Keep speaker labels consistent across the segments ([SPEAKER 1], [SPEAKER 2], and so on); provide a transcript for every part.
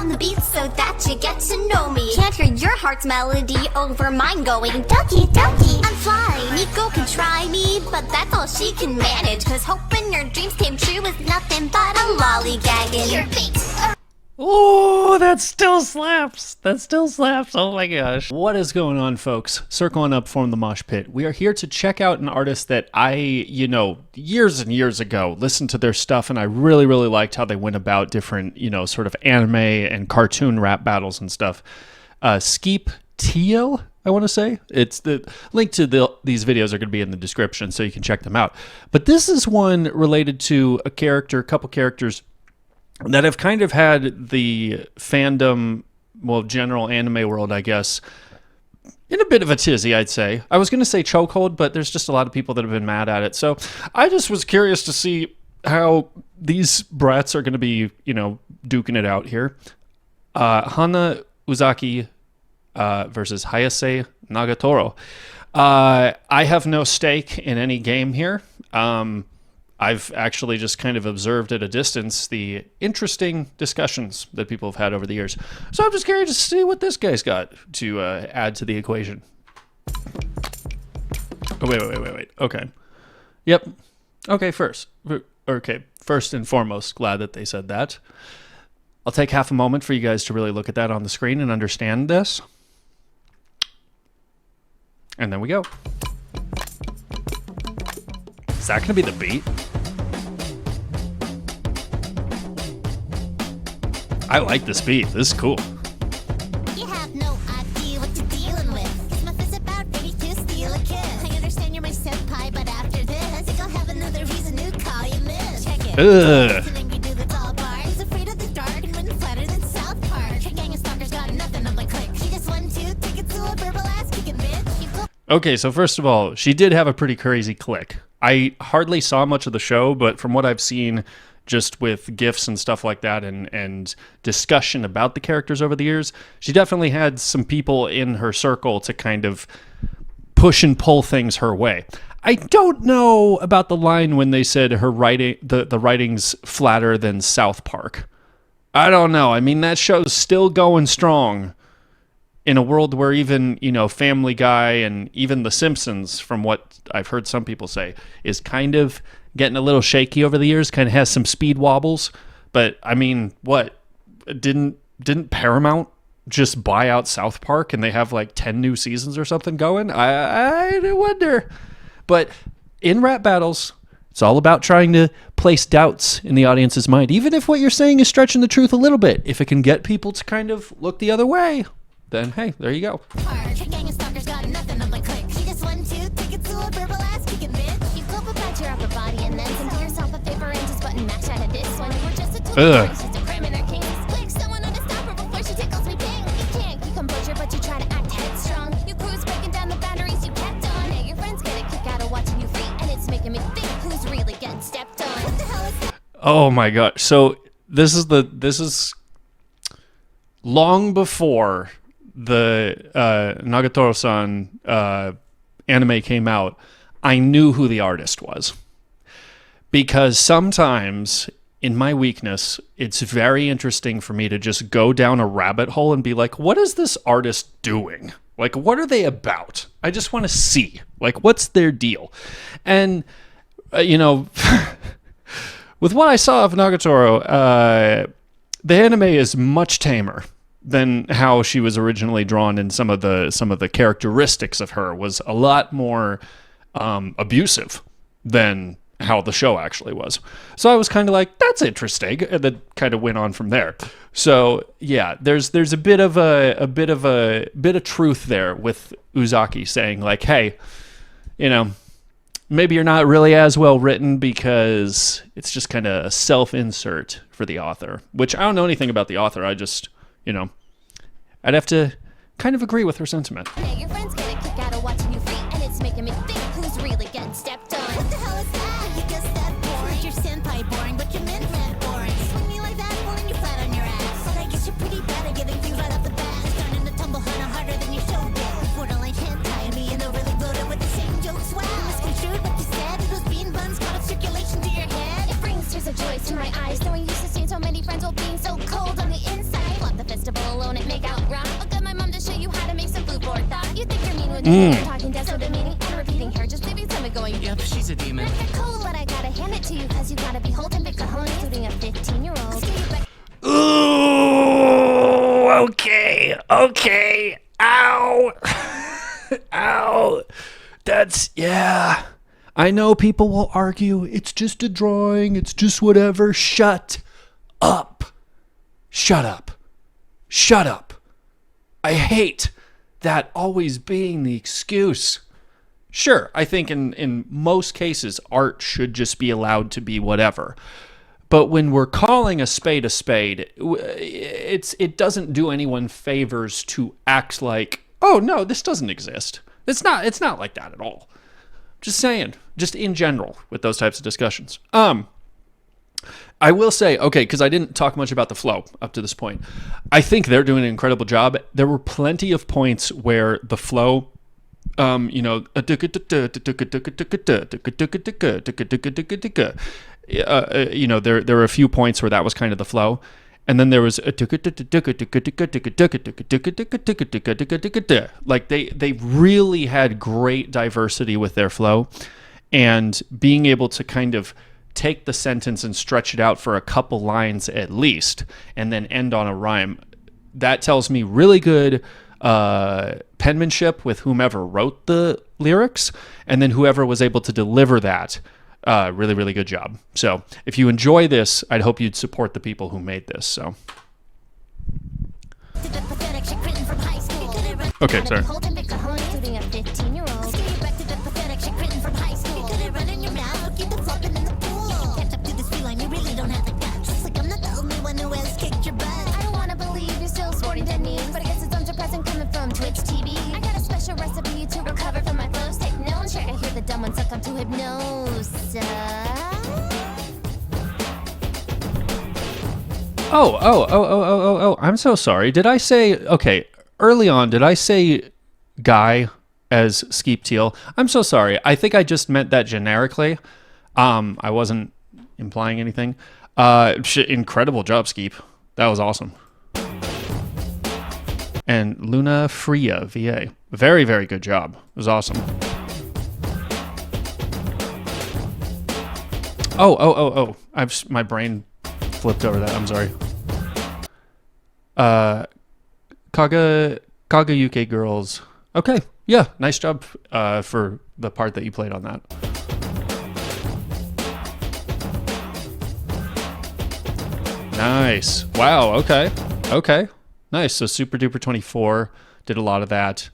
[SPEAKER 1] on the beat so that you get to know me. Can't hear your heart's melody over mine going doki doki. I'm fly, Nico can try me, but that's all she can manage. Cause hoping your dreams came true is nothing but a lollygag in your bait.
[SPEAKER 2] Oh, that still slaps. That still slaps. Oh my gosh. What is going on, folks? Circling up from the mosh pit. We are here to check out an artist that I, years and years ago, listened to their stuff, and I really, really liked how they went about different, sort of anime and cartoon rap battles and stuff. Skeep Tio, I want to say. It's the link to these videos are going to be in the description, so you can check them out. But this is one related to a couple characters that have kind of had the fandom, general anime world, I guess, in a bit of a tizzy, I'd say. I was going to say chokehold, but there's just a lot of people that have been mad at it. So I just was curious to see how these brats are going to be, duking it out here. Hana Uzaki versus Hayase Nagatoro. I have no stake in any game here. I've actually just kind of observed at a distance the interesting discussions that people have had over the years. So I'm just curious to see what this guy's got to add to the equation. Oh, wait. Okay. Yep. Okay, first and foremost, glad that they said that. I'll take half a moment for you guys to really look at that on the screen and understand this. And then we go. Is that going to be the beat? I like this beat. This is cool.
[SPEAKER 1] You have no idea what you're dealing with. 'Cause my fist about ready to steal a kiss. I understand you're my senpai, but after this, I think I'll have another reason to call you miss. Check it. Angry dude that's all bar. He's afraid of the dark and wouldn't flatter than South Park. Her gang of stalkers got nothing on my click. She just 1, 2, take it to a verbal ass kicking bitch.
[SPEAKER 2] Okay, so first of all, she did have a pretty crazy click. I hardly saw much of the show, but from what I've seen just with GIFs and stuff like that and discussion about the characters over the years, she definitely had some people in her circle to kind of push and pull things her way. I don't know about the line when they said her writing, the writing's flatter than South Park. I don't know. I mean, that show's still going strong in a world where even, Family Guy and even The Simpsons, from what I've heard some people say, is kind of getting a little shaky over the years, kind of has some speed wobbles. But, I mean, what? Didn't Paramount just buy out South Park and they have like 10 new seasons or something going? I wonder. But in rap battles, it's all about trying to place doubts in the audience's mind. Even if what you're saying is stretching the truth a little bit, if it can get people to kind of look the other way, then hey, there you go. Ugh. Oh my god. So this is long before the Nagatoro-san anime came out. I knew who the artist was. Because sometimes, in my weakness, it's very interesting for me to just go down a rabbit hole and be like, what is this artist doing? Like, what are they about? I just want to see. Like, what's their deal? And, with what I saw of Nagatoro, the anime is much tamer than how she was originally drawn, and some of the characteristics of her was a lot more abusive than how the show actually was. So I was kind of like, that's interesting, and then kind of went on from there. So yeah, there's a bit of truth there with Uzaki saying like, hey, maybe you're not really as well written because it's just kind of a self-insert for the author, which I don't know anything about the author. I just, I'd have to kind of agree with her sentiment.
[SPEAKER 1] Hey, your friends get a kick out of watching you free, and it's making me think who's really getting stepped on. What the hell is that? You just that boring. Your senpai boring, but your men fat boring. Swing me like that, pulling you flat on your ass. But I guess you're pretty bad at getting things right off the bat. Starting to tumble harder than your show did. Borderline hentai me and overly loaded with the same jokes. Wow, misconstrued what you said. Those bean buns caught up circulation to your head. It brings tears of joy to my eyes, knowing you sustain so many friends while being so cold on the inside. Flop the Talking down so demeaning and repeating her. Just leaving time ago.
[SPEAKER 3] Yep, she's a demon.
[SPEAKER 1] You're cool, but I gotta hand it to you, cause you gotta be holding big cojones, including a 15-year-old.
[SPEAKER 2] Ooh, okay. Ow. Ow. That's, yeah. I know people will argue, it's just a drawing, it's just whatever. Shut up. I hate that always being the excuse. Sure, I think in most cases, art should just be allowed to be whatever. But when we're calling a spade, it doesn't do anyone favors to act like, oh no, this doesn't exist. It's not like that at all. Just saying, just in general with those types of discussions. I will say, okay, because I didn't talk much about the flow up to this point. I think they're doing an incredible job. There were plenty of points where the flow, there were a few points where that was kind of the flow. And then there was like they really had great diversity with their flow, and being able to kind of take the sentence and stretch it out for a couple lines at least, and then end on a rhyme. That tells me really good penmanship with whomever wrote the lyrics, and then whoever was able to deliver that. Really, really good job. So if you enjoy this, I'd hope you'd support the people who made this. So. Okay, sorry.
[SPEAKER 1] Recipe to recover from my flows. Take notes, sure I hear the dumb ones succumb to hypnosis.
[SPEAKER 2] Oh, I'm so sorry. Did I say, okay, early on, did I say guy as Skeep Teal? I'm so sorry. I think I just meant that generically. I wasn't implying anything. Incredible job, Skeep. That was awesome. And Luna Freya, VA. Very, very good job. It was awesome. Oh. My brain flipped over that. I'm sorry. Kagayuke Girls. Okay. Yeah. Nice job for the part that you played on that. Nice. Wow. Okay. Nice. So Super Duper 24 did a lot of that.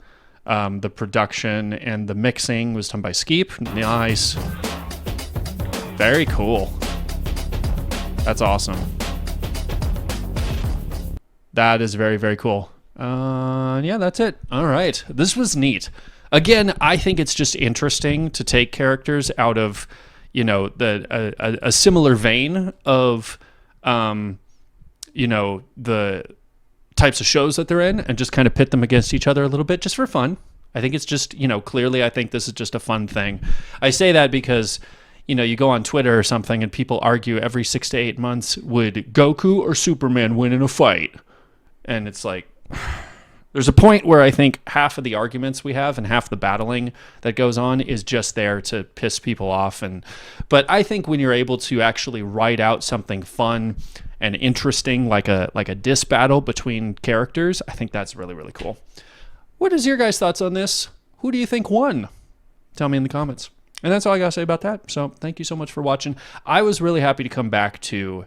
[SPEAKER 2] The production and the mixing was done by Skeep. Nice. Very cool. That's awesome. That is very, very cool. Yeah, that's it. All right. This was neat. Again, I think it's just interesting to take characters out of, a similar vein of, the types of shows that they're in, and just kind of pit them against each other a little bit just for fun. I think it's just, clearly I think this is just a fun thing. I say that because, you go on Twitter or something and people argue every 6 to 8 months, would Goku or Superman win in a fight? And it's like, there's a point where I think half of the arguments we have and half the battling that goes on is just there to piss people off. But I think when you're able to actually write out something fun and interesting, like a diss battle between characters, I think that's really, really cool. What is your guys' thoughts on this? Who do you think won? Tell me in the comments. And that's all I got to say about that. So thank you so much for watching. I was really happy to come back to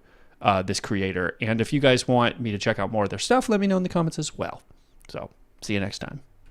[SPEAKER 2] this creator. And if you guys want me to check out more of their stuff, let me know in the comments as well. So see you next time.